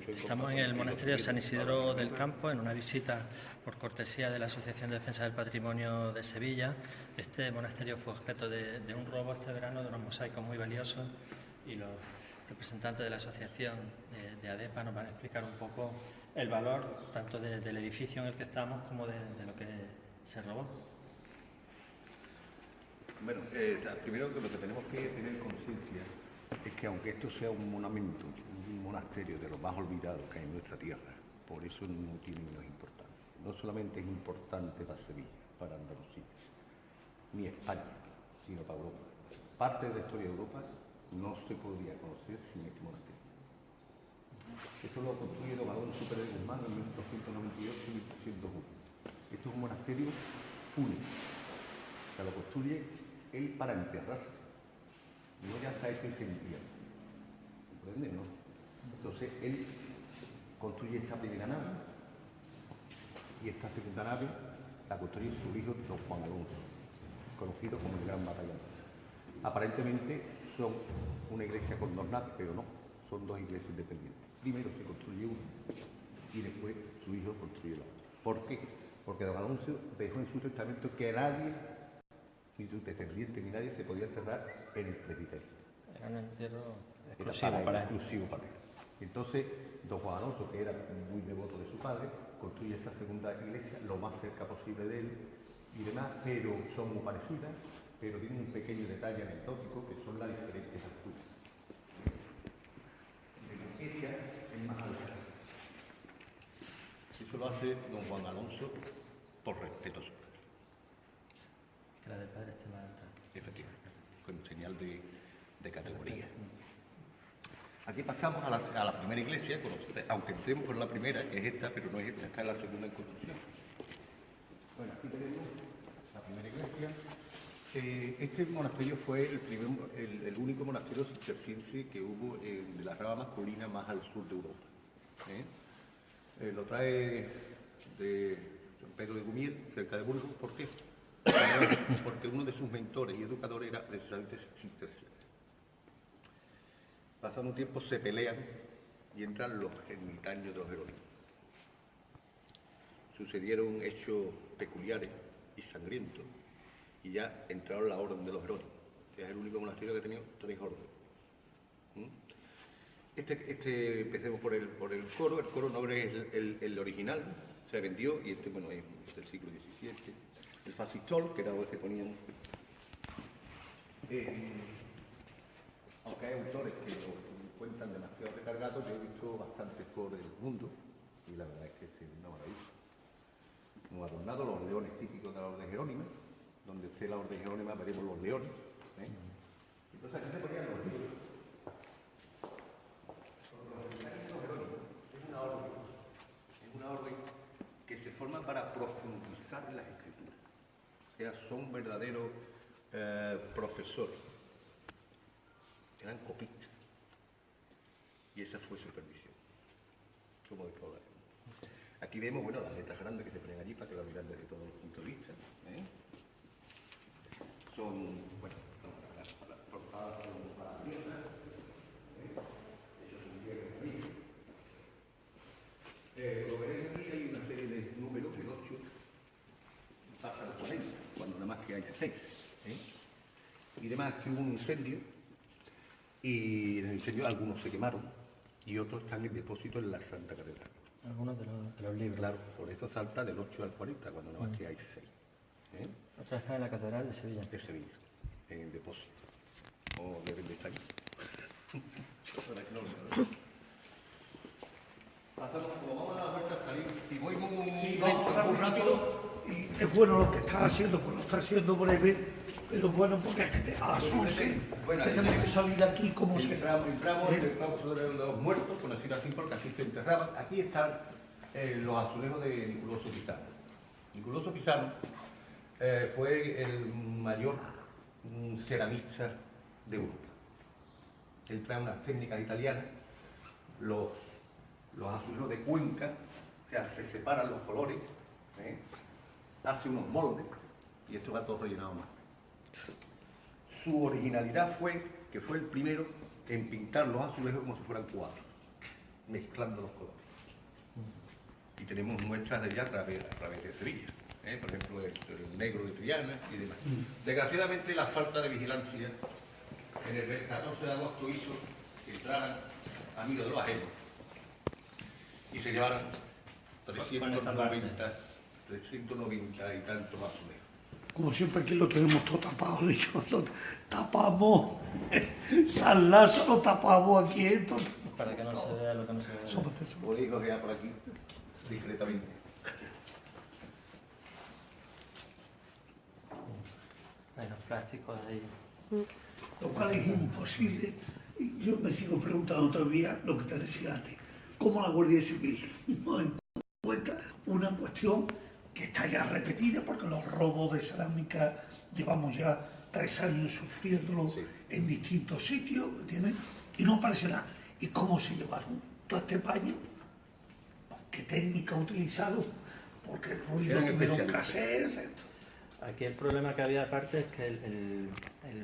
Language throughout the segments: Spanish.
Estamos en el monasterio de San Isidro del Campo, en una visita por cortesía de la Asociación de Defensa del Patrimonio de Sevilla. Este monasterio fue objeto de un robo este verano, de unos mosaicos muy valiosos, y los representantes de la asociación de ADEPA nos van a explicar un poco el valor tanto del edificio en el que estamos como de lo que se robó. Bueno, primero que lo que tenemos que tener conciencia es que aunque esto sea un monumento, un monasterio de los más olvidados que hay en nuestra tierra, por eso no tiene menos importancia. No solamente es importante para Sevilla, para Andalucía, ni España, sino para Europa. Parte de la historia de Europa no se podría conocer sin este monasterio. Esto lo construye don Alonso Pérez de Guzmán en 1298-1301. Esto es un monasterio fúnebre. O sea, lo construye él para enterrarse. No ya está hecho y se entierra. ¿Comprende? ¿No? Entonces, él construye esta primera nave y esta segunda nave la construye su hijo don Juan Alonso, conocido como el Gran Batallón. Aparentemente son una iglesia con dos naves, pero no, son dos iglesias independientes. Primero se construye una y después su hijo construye la otra. ¿Por qué? Porque don Alonso dejó en su testamento que nadie, ni su descendiente ni nadie, se podía enterrar en el presbiterio. Era un entierro Exclusivo para él. Entonces, don Juan Alonso, que era muy devoto de su padre, construye esta segunda iglesia lo más cerca posible de él y demás, pero son muy parecidas, pero tienen un pequeño detalle anecdótico que son las diferentes alturas. La iglesia es más alta. Eso lo hace don Juan Alonso por respeto a su padre. Que la del padre esté más alta. Efectivamente, con señal de categoría. Aquí pasamos a la primera iglesia, aunque entremos por la primera, que es esta, pero no es esta, está en la segunda en construcción. Bueno, aquí tenemos la primera iglesia. Este monasterio fue el único monasterio cisterciense que hubo de la rama masculina más al sur de Europa. Lo trae de San Pedro de Gumiel, cerca de Burgos. ¿Por qué? Porque uno de sus mentores y educadores era precisamente cisterciense. Pasando un tiempo se pelean y entran los ermitaños de los Jerónimos. Sucedieron hechos peculiares y sangrientos y ya entraron la orden de los Jerónimos. Es el único monasterio que ha tenido tres órdenes. Empecemos por el coro. El coro no es el original, se vendió y bueno, es del siglo XVII. El fascistol, que era donde se ponían... aunque hay autores que lo cuentan demasiado recargados, yo he visto bastantes coros del mundo y la verdad es que es una maravilla. Hemos adornado los leones típicos de la orden jerónima, donde esté la orden jerónima veremos los leones. Entonces aquí se ponían los libros. Es una orden que se forma para profundizar en las escrituras. O sea, son verdaderos profesores. Eran copistas. Y esa fue su perdición. Como después hablaremos. Aquí vemos, bueno, las letras grandes que se ponen allí para que la vean desde todos los puntos de vista. Son, bueno, las portadas son para abiertas. Ellos se entierran allí. Como veréis aquí hay una serie de números, el 8 pasa al 40, cuando nada más que hay 6. Y demás que hubo un incendio. Y en el incendio algunos se quemaron y otros están en depósito en la Santa Catedral. Algunos de los libros. Claro, por eso salta del 8 al 40, cuando nada más que hay 6. Otra está en la Catedral de Sevilla. De Sevilla, en depósito. O deben de estar ahí. Pasamos, como vamos a la vuelta a salir, y voy muy rápido. Y es bueno lo que está haciendo, pues lo está haciendo breve, pero bueno, porque es que a las 11 tenemos que salir de aquí como se... Entramos sobre los muertos, por decirlo así, porque aquí se enterraban. Aquí están los azulejos de Niculoso Pisano. Niculoso Pisano fue el mayor ceramista de Europa. Él trae unas técnicas italianas, los azulejos de Cuenca, o sea, se separan los colores, hace unos moldes y esto va todo rellenado más. Su originalidad fue que fue el primero en pintar los azulejos como si fueran cuadros. mezclando los colores. Y tenemos muestras de ella a través de Sevilla, por ejemplo el negro de Triana y demás. Desgraciadamente la falta de vigilancia en el 14 de agosto hizo que entraran amigos de los ajenos y se llevaran 390 y tanto más o menos. Como siempre aquí lo tenemos todo tapado, lo tapamos, San Lázaro lo tapamos aquí, entonces. Para que no se vea lo que no se ve. Podéis coger por aquí discretamente. Hay los plásticos ahí. Lo cual es imposible. Y yo me sigo preguntando todavía lo que te decía antes. ¿Cómo la Guardia Civil no encuentra una cuestión que está ya repetida? Porque los robos de cerámica llevamos ya 3 años sufriéndolo en distintos sitios, ¿me entiendes? Y no aparece nada. ¿Y cómo se llevaron todo este paño? ¿Qué técnica utilizaron? Porque el ruido tuvieron que hacer. Aquí el problema que había aparte es que el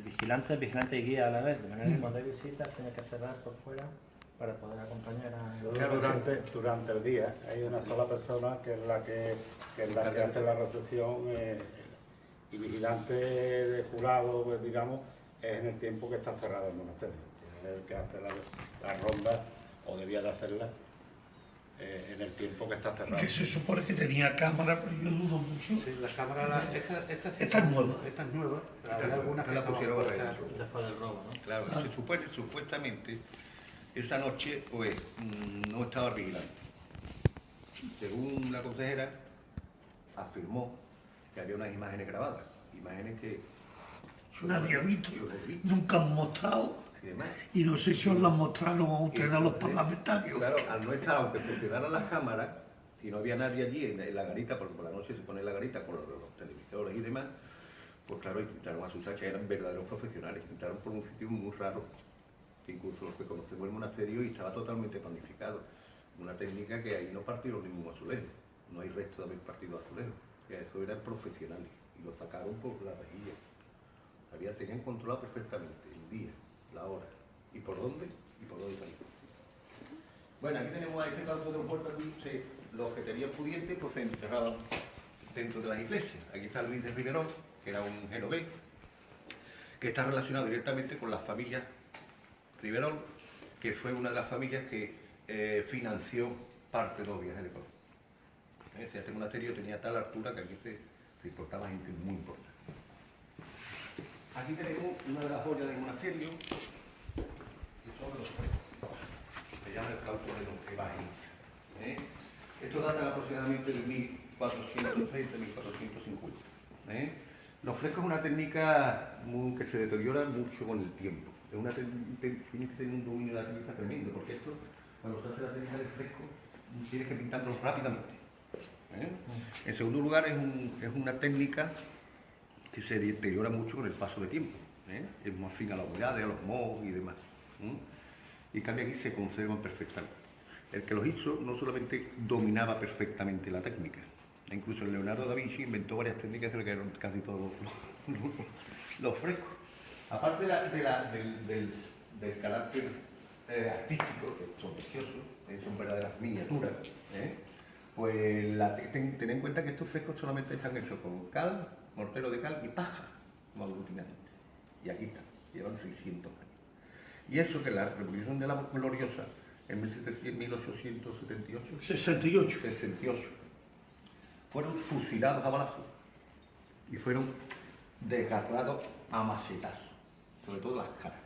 vigilante y guía a la vez, de manera que cuando hay visitas tiene que cerrar por fuera para poder acompañar a... Durante el día hay una sola persona que es la que hace la recepción y vigilante de jurado, pues, digamos, es en el tiempo que está cerrado el monasterio. Es el que hace la ronda, o debía de hacerla, en el tiempo que está cerrado. Que se supone que tenía cámara, pero yo dudo mucho. Sí, la cámara, esta es nueva. Esta es nueva, pero hay algunas que la pusieron Después del robo, ¿no? Claro, supuestamente esa noche pues no estaba vigilante. Según la consejera, afirmó que había unas imágenes grabadas, imágenes que Nadie ha visto, nunca han mostrado, y demás. y no sé si os las mostraron a ustedes, a los parlamentarios. Claro, al no estar, aunque funcionaran las cámaras, y no había nadie allí en la garita, porque por la noche se pone la garita con los televisores y demás, pues claro, intentaron a sus hachas, eran verdaderos profesionales, intentaron por un sitio muy raro, que incluso los que conocemos el monasterio, y estaba totalmente planificado. Una técnica que ahí no partieron ningún azulejo, no hay resto de haber partido azulejo, o sea, eso eran profesionales, y lo sacaron por la rejilla. Tenían controlado perfectamente el día, la hora, y por dónde salir. Bueno, aquí tenemos a este canto de los puertos, aquí los que tenían pudientes pues se enterraban dentro de las iglesias. Aquí está Luis de Riverón, que era un genovés, que está relacionado directamente con la familia Riverón, que fue una de las familias que financió parte de los viajes de Colón. Este monasterio tenía tal altura que aquí se importaba gente muy importante. Aquí tenemos una de las joyas del monasterio, que son los frescos. Se llama el claustro evangelista. Esto data aproximadamente de 1430, 1450. Los frescos es una técnica que se deteriora mucho con el tiempo. Tienes que tener un dominio de la técnica tremendo, porque esto, cuando se hace la técnica del fresco, tienes que pintarlo rápidamente. En segundo lugar, es una técnica que se deteriora mucho con el paso de tiempo. Es más afín a la humedad, a los mohos y demás. Y en cambio aquí se conservan perfectamente. El que los hizo no solamente dominaba perfectamente la técnica, incluso Leonardo da Vinci inventó varias técnicas que eran casi todos los frescos. Aparte del carácter artístico, que son preciosos, son verdaderas miniaturas, pues ten en cuenta que estos frescos solamente están hechos con cal, mortero de cal y paja como aglutinante. Y aquí están, llevan 600 años. Y eso que la Revolución de la Gloriosa, en 1868, fueron fusilados a balazos y fueron desgarrados a machetazos, sobre todo las caras.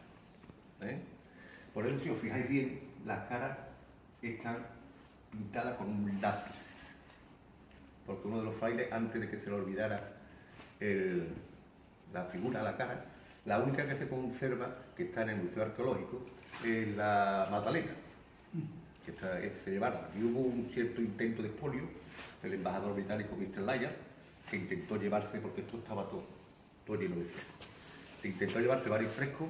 Por eso, si os fijáis bien, las caras están pintadas con un lápiz, porque uno de los frailes, antes de que se le olvidara la figura de la cara, la única que se conserva, que está en el Museo Arqueológico, es la Magdalena, que se llevaron. Y hubo un cierto intento de expolio del embajador británico Mr. Lyon, que intentó llevarse, porque esto estaba todo lleno de frescos. Se intentó llevarse varios frescos,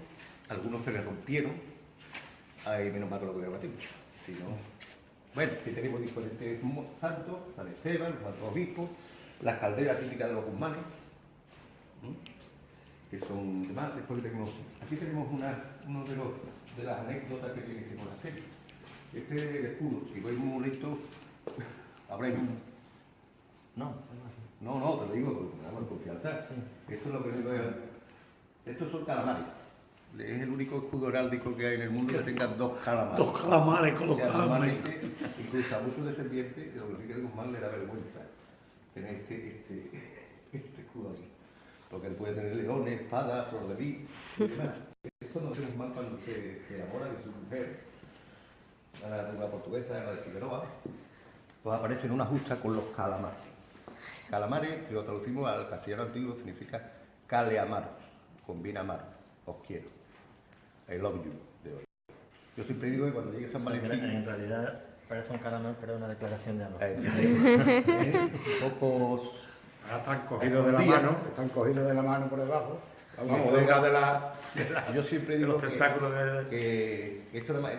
algunos se les rompieron, ay, menos mal que lo que batimos. Si no, bueno, aquí tenemos diferentes santos, San Esteban, los santos obispos, las calderas típicas de los Guzmanes, que son demás. Después tenemos, aquí tenemos una de las anécdotas que tiene este monasterio. Este este es el escudo. Si vais muy bonito, habréis un... No, No, te lo digo porque me damos confianza. Sí. Esto es lo que digo es... Estos son calamares. Es el único escudo heráldico que hay en el mundo que tenga dos calamares. Dos calamares O sea, colocados. normalmente, incluso a muchos descendientes, que lo que de Guzmán le da vergüenza tener este escudo aquí. Porque él puede tener leones, espadas, flor de lis y demás. Esto no tiene Guzmán cuando se enamora de su mujer, una portuguesa, la de Figueroa, pues aparece en una justa con los calamares. Calamares, si lo traducimos al castellano antiguo, significa caleamaros, combina amaros, os quiero, I love you, de hoy. Yo siempre digo que cuando llegue San Valentín... En realidad parece un calamar, pero es una declaración de amor. Un poco... Ahora están cogidos de la mano por debajo. Vamos, detrás de la... Yo siempre digo los tentáculos que esto nada más,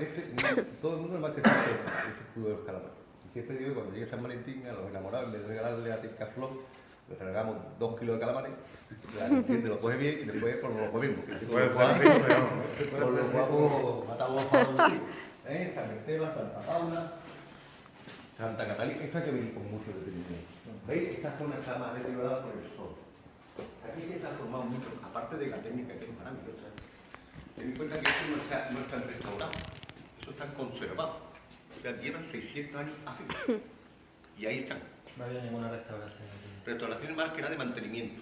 todo el mundo nada más que sabe ese escudo de los calamares. Y siempre digo que cuando llegue San Valentín, a los enamorados, en vez de regalarle a Tiscaflor, les regalamos 2 kilos de calamares, la gente lo coge bien y después pues, lo comemos. Con los guapos matamos a los días. San Esteban, Santa Paula, Santa Catalina, esto hay que venir con mucho detenimiento. ¿Veis? Esta zona está más deteriorada por el sol. Aquí ya se ha formado mucho, aparte de la técnica que es maravillosa. Ten en cuenta que esto no están restaurados, eso están conservados. O sea, llevan 600 años así. Y ahí están. No había ninguna restauración aquí. Restauraciones más que nada de mantenimiento.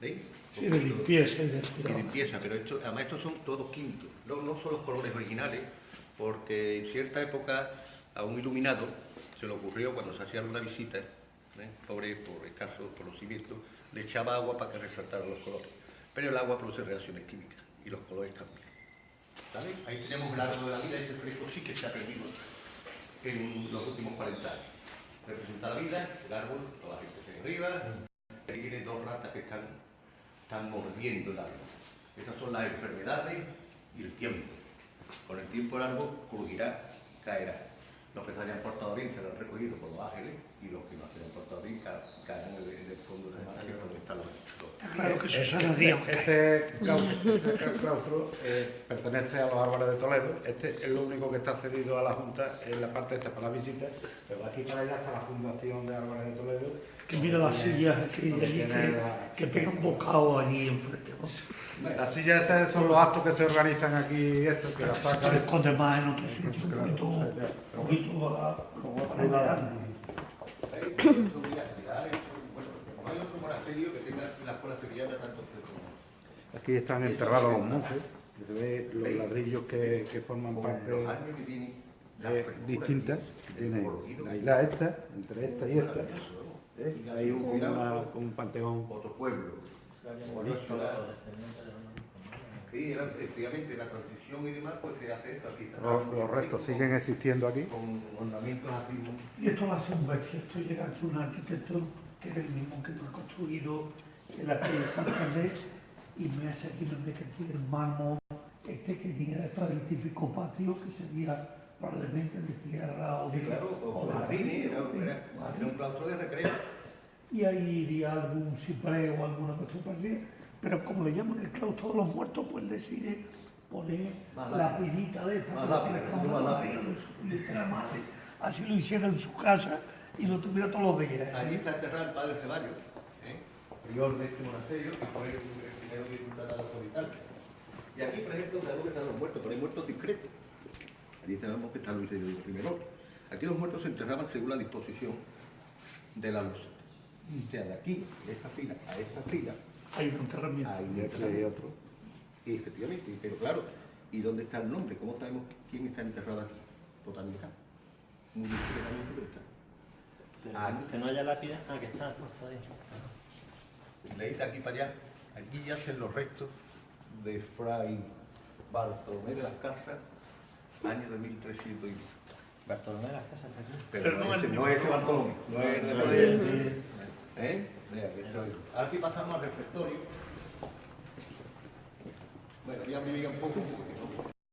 ¿Veis? Sí, de limpieza y de Y cuidado. limpieza, pero además estos son todos químicos. No son los colores originales, porque en cierta época a un iluminado se le ocurrió cuando se hacía una visita, por escaso conocimiento, le echaba agua para que resaltaran los colores. Pero el agua produce reacciones químicas y los colores cambian. ¿Vale? Ahí tenemos el árbol de la vida, este fresco sí que se ha perdido en los últimos 40 años. Representa la vida, el árbol, toda la gente se arriba, ahí tiene 2 ratas que están mordiendo el árbol. Esas son las enfermedades y el tiempo. Con el tiempo el árbol crujirá, caerá. Los que se hayan portado bien serán recogidos por los ángeles y los que no se hayan portado bien caerán en el fondo del mar, que es donde están los... Claro que Susana Díaz. Este claustro pertenece a los Árboles de Toledo. Este es lo único que está cedido a la Junta en la parte esta para la visita, pero de aquí para allá está la Fundación de Árboles de Toledo. Que mira las sillas que pegan bocado allí enfrente. ¿No? Las sillas esas son los actos que se organizan aquí, estos que las Se te sacan. esconde más en otro sitio, un poquito arriba. No hay otro monasterio que tenga la escuela sevillana tanto como... Aquí están enterrados los monjes. Se ve los ladrillos que forman parte distintas. Tiene la isla esta, entre esta y esta. Hay un panteón. Otro pueblo. Sí, efectivamente, la transición y demás, pues se hace eso aquí. Los restos siguen existiendo aquí. Con ornamentos así. Y esto lo hace un bestia. Esto llega aquí un arquitecto que es el mismo que lo ha construido en la calle Santa Andrés y me hace aquí, me mete aquí el mármol que diera para el típico patio que sería probablemente de tierra o de... Sí, claro, o de jardines, era un claustro de recreo. Y ahí iría algún ciprés o alguna cuestión parecida, pero como le llaman el claustro de los muertos, pues decide poner la pinita de esta. Más lápida. Así lo hiciera en su casa y lo tuviera todos los días. Allí está enterrado el padre Ceballos, prior de este monasterio, que fue el primero que fundó Hospital. Y aquí, por ejemplo, sabemos que están los muertos, pero hay muertos discretos. Allí sabemos que está Luis de primero. Aquí los muertos se enterraban según la disposición de la luz. O sea, de aquí, de esta fila a esta fila, Hay un enterramiento. hay un enterramiento. Otro. Y efectivamente, pero claro, ¿y dónde está el nombre? ¿Cómo sabemos quién está enterrado aquí? Botánica. Muy discretamente, pero está. Que no haya lápida, que está puesto ahí. Leída aquí para allá, aquí yacen los restos de Fray Bartolomé de las Casas, año de 1300 y... Bartolomé de las Casas está aquí. Pero no es ese Bartolomé, no es de... Mira, que estoy... Aquí pasamos al refectorio. Bueno, ya me diga un poco...